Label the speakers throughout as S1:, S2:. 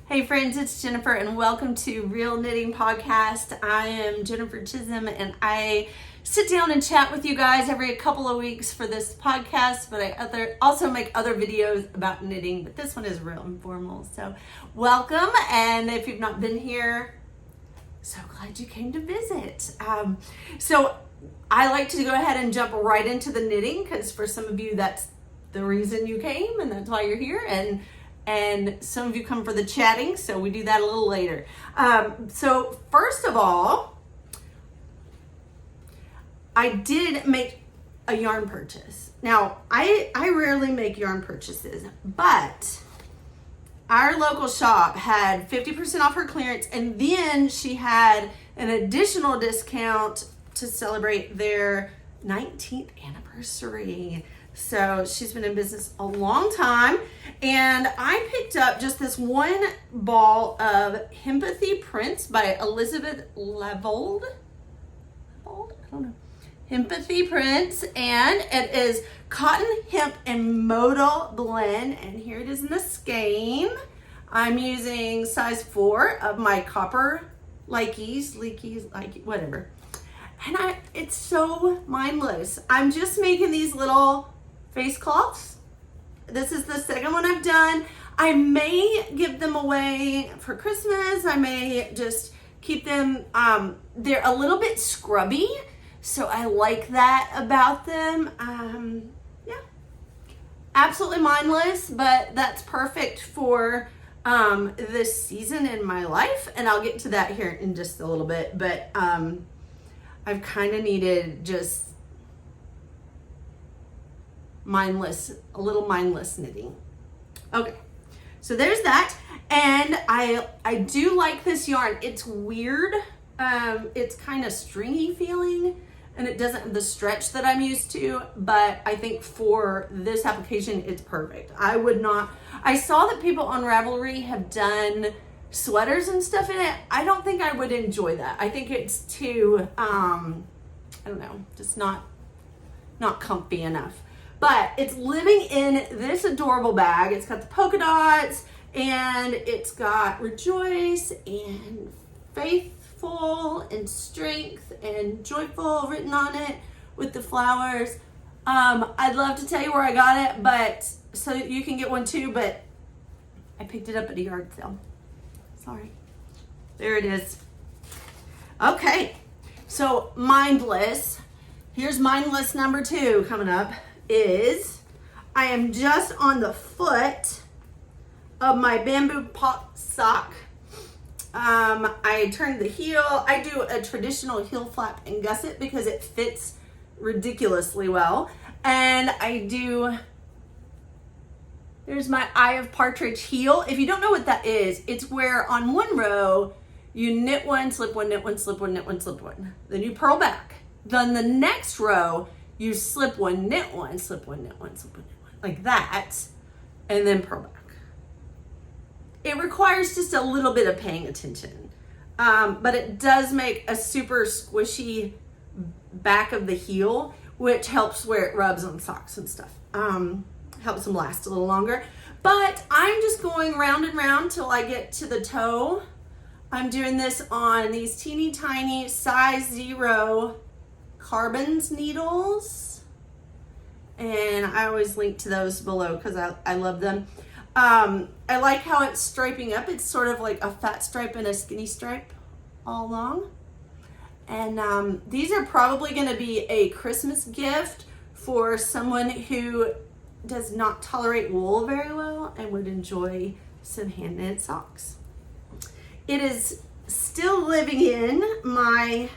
S1: Hey friends, it's Jennifer and welcome to Real Knitting Podcast. I am Jennifer Chisam and I sit down and chat with you guys every couple of weeks for this podcast, but I also make other videos about knitting, but this one is real informal. So welcome, and if you've not been here, so glad you came to visit. So I like to go ahead and jump right into the knitting because for some of you that's the reason you came and that's why you're here, and some of you come for the chatting, so we do that a little later. So first of all, I did make a yarn purchase. Now, I rarely make yarn purchases, but our local shop had 50% off her clearance, and then she had an additional discount to celebrate their 19th anniversary. So she's been in business a long time, and I picked up just this one ball of Empathy Prints by Elizabeth Levold. I don't know. Empathy Prints, and it is cotton, hemp, and modal blend, and here it is in the skein. I'm using size 4 of my copper leakies, whatever. And it's so mindless. I'm just making these little face cloths. This is the second one I've done. I may give them away for Christmas. I may just keep them, they're a little bit scrubby, so I like that about them. Yeah, absolutely mindless, but that's perfect for this season in my life, and I'll get to that here in just a little bit, but I've kind of needed just a little mindless knitting. Okay, so there's that, and I do like this yarn. It's weird. It's kind of stringy feeling, and it doesn't have the stretch that I'm used to, but I think for this application, it's perfect. I saw that people on Ravelry have done sweaters and stuff in it. I don't think I would enjoy that. I think it's too, I don't know, just not comfy enough. But it's living in this adorable bag. It's got the polka dots, and it's got rejoice and faithful and strength and joyful written on it with the flowers. I'd love to tell you where I got it, but so you can get one too, but I picked it up at a yard sale. Sorry. There it is. Okay, so mindless. Here's mindless number 2 coming up. I am just on the foot of my bamboo pop sock. I turned the heel. I do a traditional heel flap and gusset because it fits ridiculously well. And there's my Eye of Partridge heel. If you don't know what that is, it's where on one row you knit one, slip one, knit one, slip one, knit one, slip one. Then you purl back. Then the next row, you slip one, knit one, slip one, knit one, slip one, knit one, like that, and then purl back. It requires just a little bit of paying attention, but it does make a super squishy back of the heel, which helps where it rubs on socks and stuff. Helps them last a little longer. But I'm just going round and round till I get to the toe. I'm doing this on these teeny tiny size 0 carbons needles, and I always link to those below because I love them. I like how it's striping up. It's sort of like a fat stripe and a skinny stripe all along, and these are probably going to be a Christmas gift for someone who does not tolerate wool very well and would enjoy some hand knit socks. It is still living in my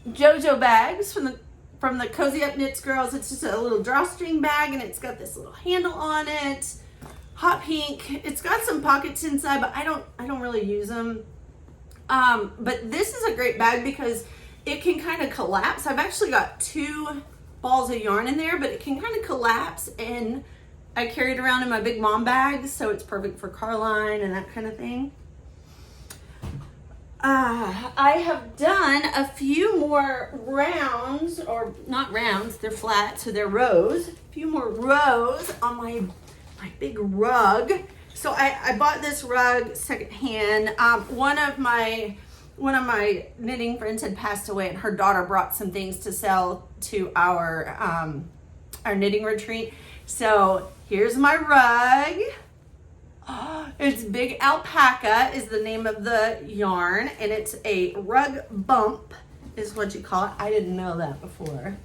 S1: JoJo bags from the Cozy Up Knits Girls. It's just a little drawstring bag, and it's got this little handle on it. Hot pink. It's got some pockets inside, but I don't really use them. But this is a great bag because it can kind of collapse. I've actually got 2 balls of yarn in there, but it can kind of collapse, and I carry it around in my big mom bags, so it's perfect for Carline and that kind of thing. I have done a few more rounds, or not rounds, they're flat, so they're rows. A few more rows on my my big rug. So I bought this rug secondhand. One of my knitting friends had passed away, and her daughter brought some things to sell to our knitting retreat. So here's my rug. Oh, it's Big Alpaca is the name of the yarn, and it's a rug bump is what you call it. I didn't know that before,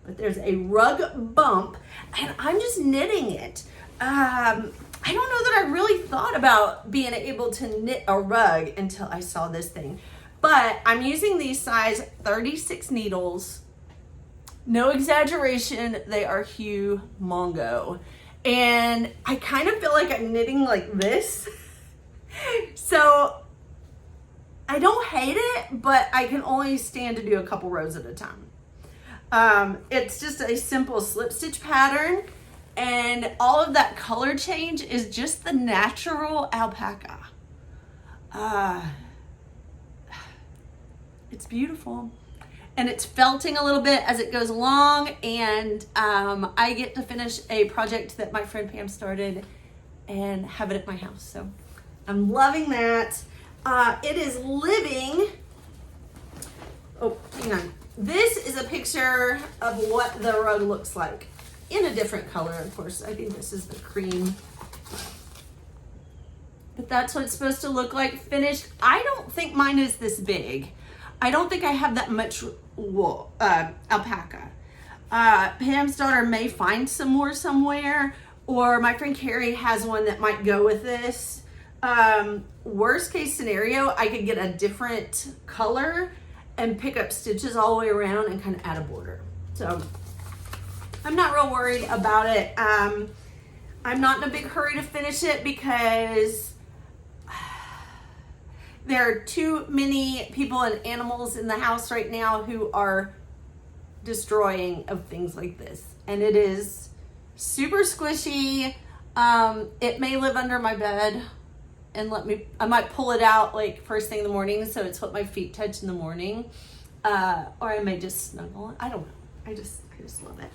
S1: but there's a rug bump, and I'm just knitting it. I don't know that I really thought about being able to knit a rug until I saw this thing, but I'm using these size 36 needles. No exaggeration, they are humongo. And I kind of feel like I'm knitting like this. So I don't hate it, but I can only stand to do a couple rows at a time. It's just a simple slip stitch pattern, and all of that color change is just the natural alpaca. It's beautiful. And it's felting a little bit as it goes along, and I get to finish a project that my friend Pam started and have it at my house. So I'm loving that. It is living. Oh, hang on. This is a picture of what the rug looks like in a different color, of course. I think this is the cream. But that's what it's supposed to look like finished. I don't think mine is this big. I don't think I have that much wool, alpaca. Pam's daughter may find some more somewhere, or my friend Carrie has one that might go with this. Worst case scenario, I could get a different color and pick up stitches all the way around and kind of add a border. So I'm not real worried about it. I'm not in a big hurry to finish it because there are too many people and animals in the house right now who are destroying of things like this. And it is super squishy. It may live under my bed and I might pull it out like first thing in the morning so it's what my feet touch in the morning. Or I may just snuggle it. I don't know. I just love it.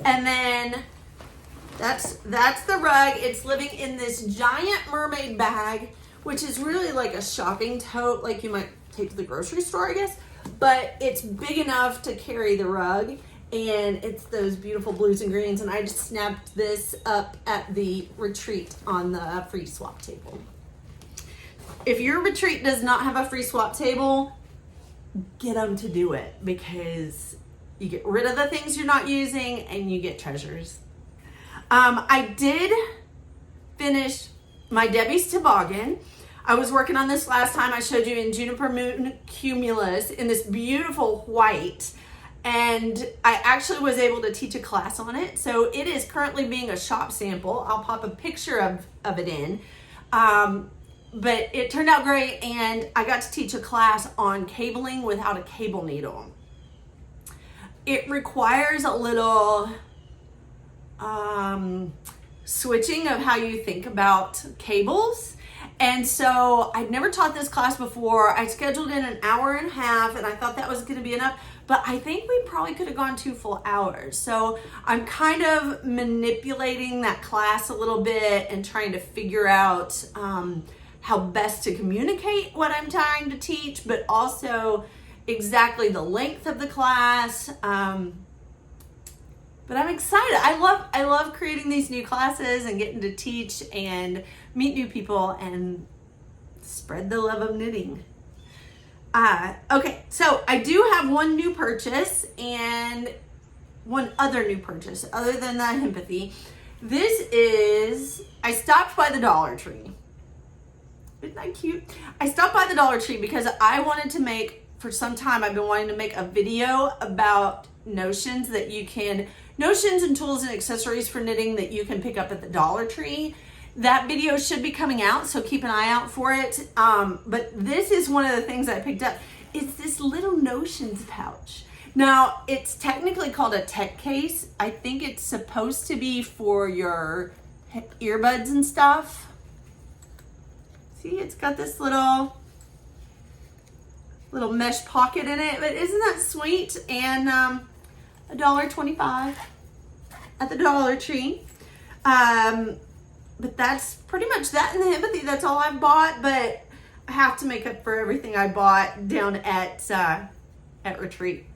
S1: And then that's the rug. It's living in this giant mermaid bag, which is really like a shopping tote, like you might take to the grocery store, I guess. But it's big enough to carry the rug, and it's those beautiful blues and greens. And I just snapped this up at the retreat on the free swap table. If your retreat does not have a free swap table, get them to do it, because you get rid of the things you're not using and you get treasures. I did finish my Debbie's Toboggan. I was working on this last time I showed you in Juniper Moon Cumulus in this beautiful white, and I actually was able to teach a class on it. So it is currently being a shop sample. I'll pop a picture of it in. But it turned out great, and I got to teach a class on cabling without a cable needle. It requires a little switching of how you think about cables. And so I'd never taught this class before. I scheduled in an hour and a half, and I thought that was going to be enough, but I think we probably could have gone 2 full hours. So I'm kind of manipulating that class a little bit and trying to figure out how best to communicate what I'm trying to teach, but also exactly the length of the class. But I'm excited. I love creating these new classes and getting to teach and meet new people and spread the love of knitting. Okay, so I do have one new purchase and one other new purchase other than the empathy. This is, I stopped by the Dollar Tree. Isn't that cute? I stopped by the Dollar Tree because I wanted to make, for some time I've been wanting to make a video about notions and tools and accessories for knitting that you can pick up at the Dollar Tree. That video should be coming out, so keep an eye out for it. But this is one of the things I picked up. It's this little notions pouch. Now, it's technically called a tech case. I think it's supposed to be for your earbuds and stuff. See, it's got this little mesh pocket in it, but isn't that sweet? And $1.25 at the Dollar Tree. but that's pretty much that in the empathy. That's all I've bought, but I have to make up for everything I bought down at retreat.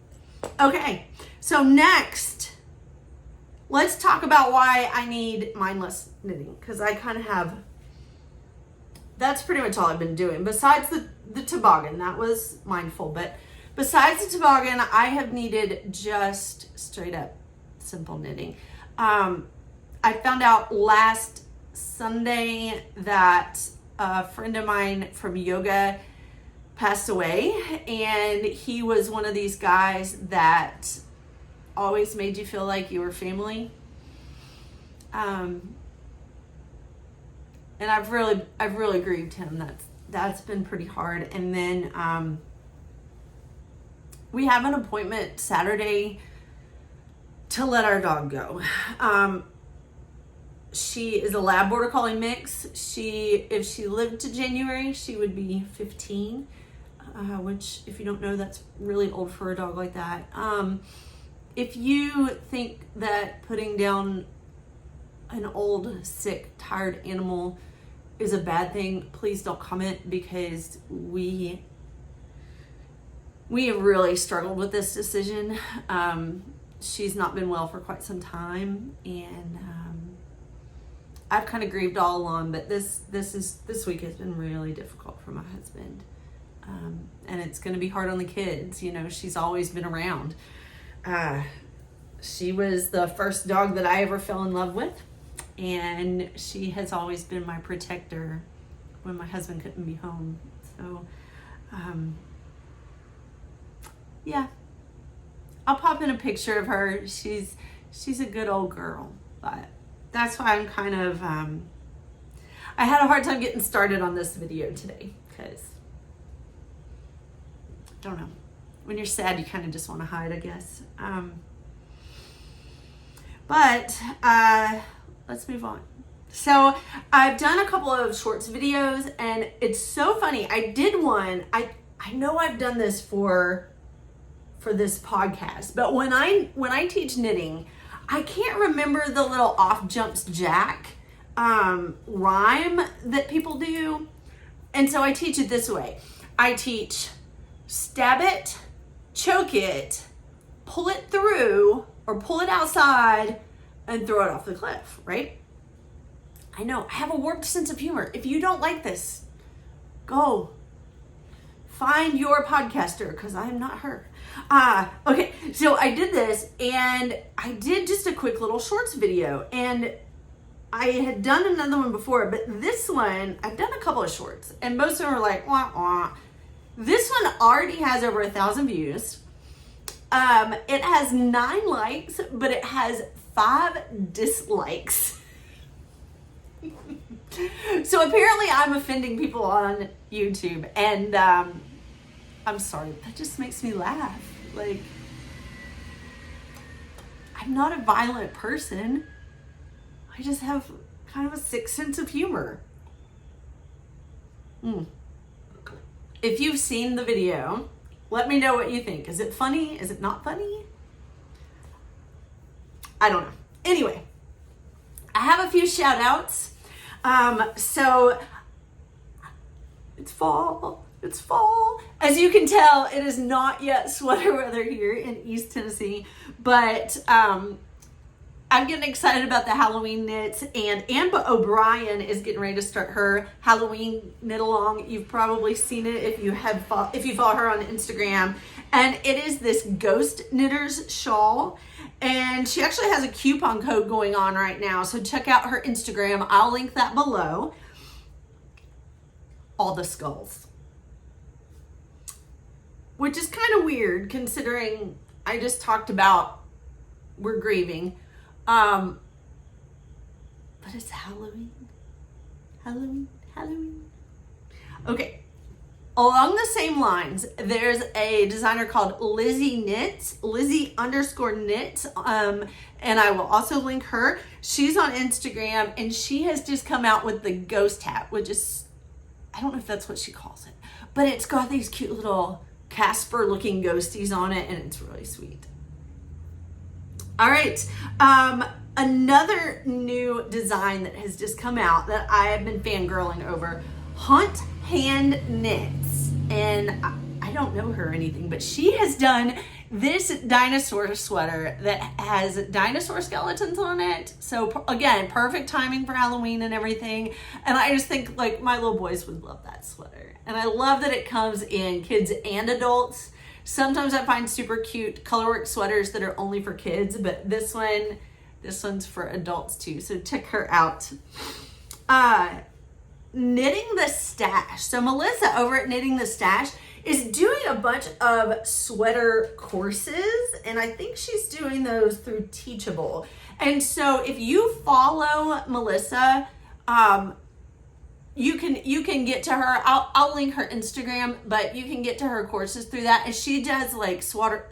S1: Okay, so next, let's talk about why I need mindless knitting, because I kind of have, that's pretty much all I've been doing. Besides the toboggan, that was mindful, but besides the toboggan, I have needed just straight up simple knitting. I found out last Sunday that a friend of mine from yoga passed away, and he was one of these guys that always made you feel like you were family. And I've really grieved him. That's been pretty hard. And then we have an appointment Saturday to let our dog go. She is a lab border collie mix. If she lived to January, she would be 15, which, if you don't know, that's really old for a dog like that. If you think that putting down an old, sick, tired animal is a bad thing, please don't comment, because we have really struggled with this decision. She's not been well for quite some time, and I've kind of grieved all along, but this week has been really difficult for my husband. And it's going to be hard on the kids. You know, she's always been around. She was the first dog that I ever fell in love with, and she has always been my protector when my husband couldn't be home. So, yeah, I'll pop in a picture of her. She's a good old girl, but that's why I'm kind of, I had a hard time getting started on this video today, because, I don't know, when you're sad, you kind of just want to hide, I guess. But let's move on. So I've done a couple of shorts videos, and it's so funny. I did one, I know I've done this for this podcast, but when I teach knitting, I can't remember the little off jumps jack rhyme that people do. And so I teach it this way. I teach stab it, choke it, pull it through, or pull it outside and throw it off the cliff, right? I know, I have a warped sense of humor. If you don't like this, go find your podcaster, because I'm not her. Okay, so I did this, and I did just a quick little shorts video, and I had done another one before, but this one, I've done a couple of shorts, and most of them are like, wah, wah. This one already has over 1,000 views. It has 9 likes, but it has 5 dislikes. So apparently I'm offending people on YouTube, and I'm sorry, that just makes me laugh. Like, I'm not a violent person. I just have kind of a sick sense of humor. If you've seen the video, let me know what you think. Is it funny? Is it not funny? I don't know. Anyway, I have a few shout outs. So it's fall. It's fall. As you can tell, it is not yet sweater weather here in East Tennessee, but I'm getting excited about the Halloween knits, and Amber O'Brien is getting ready to start her Halloween knit along. You've probably seen it if you follow her on Instagram, and it is this ghost knitters shawl, and she actually has a coupon code going on right now, so check out her Instagram. I'll link that below. All the skulls, which is kind of weird considering I just talked about we're grieving. But it's Halloween. Halloween. Okay. Along the same lines, there's a designer called Lizzie _knit. And I will also link her. She's on Instagram, and she has just come out with the ghost hat, which is, I don't know if that's what she calls it, but it's got these cute little Casper looking ghosties on it, and it's really sweet. All right. Another new design that has just come out that I have been fangirling over, Hunt Hand Knits. And I don't know her or anything, but she has done this dinosaur sweater that has dinosaur skeletons on it. So again, perfect timing for Halloween and everything. And I just think like my little boys would love that sweater. And I love that it comes in kids and adults. Sometimes I find super cute colorwork sweaters that are only for kids, but this one's for adults too. So check her out. Knitting the Stash. So Melissa over at Knitting the Stash is doing a bunch of sweater courses, and I think she's doing those through Teachable. And so if you follow Melissa, you can get to her. I'll link her Instagram, but you can get to her courses through that. And she does like sweater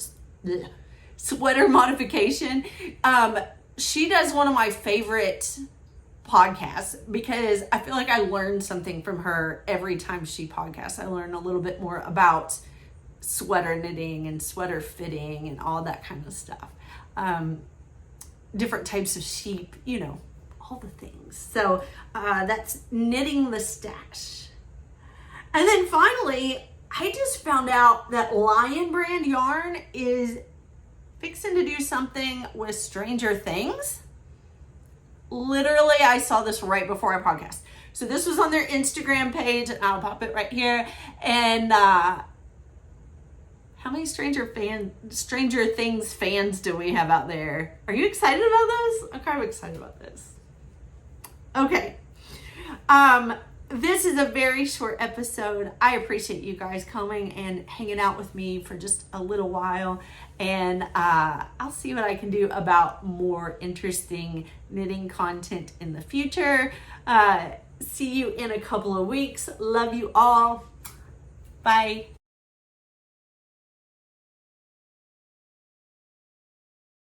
S1: modification. She does one of my favorite podcasts because I feel like I learn something from her every time she podcasts. I learn a little bit more about sweater knitting and sweater fitting and all that kind of stuff. Different types of sheep, all the things. So that's Knitting the Stash. And then finally, I just found out that Lion Brand Yarn is fixing to do something with Stranger Things. Literally, I saw this right before our podcast. So this was on their Instagram page, and I'll pop it right here. And how many Stranger Things fans do we have out there? Are you excited about this? I'm kind of excited about this. Okay. This is a very short episode. I appreciate you guys coming and hanging out with me for just a little while. And I'll see what I can do about more interesting knitting content in the future. See you in a couple of weeks. Love you all. Bye.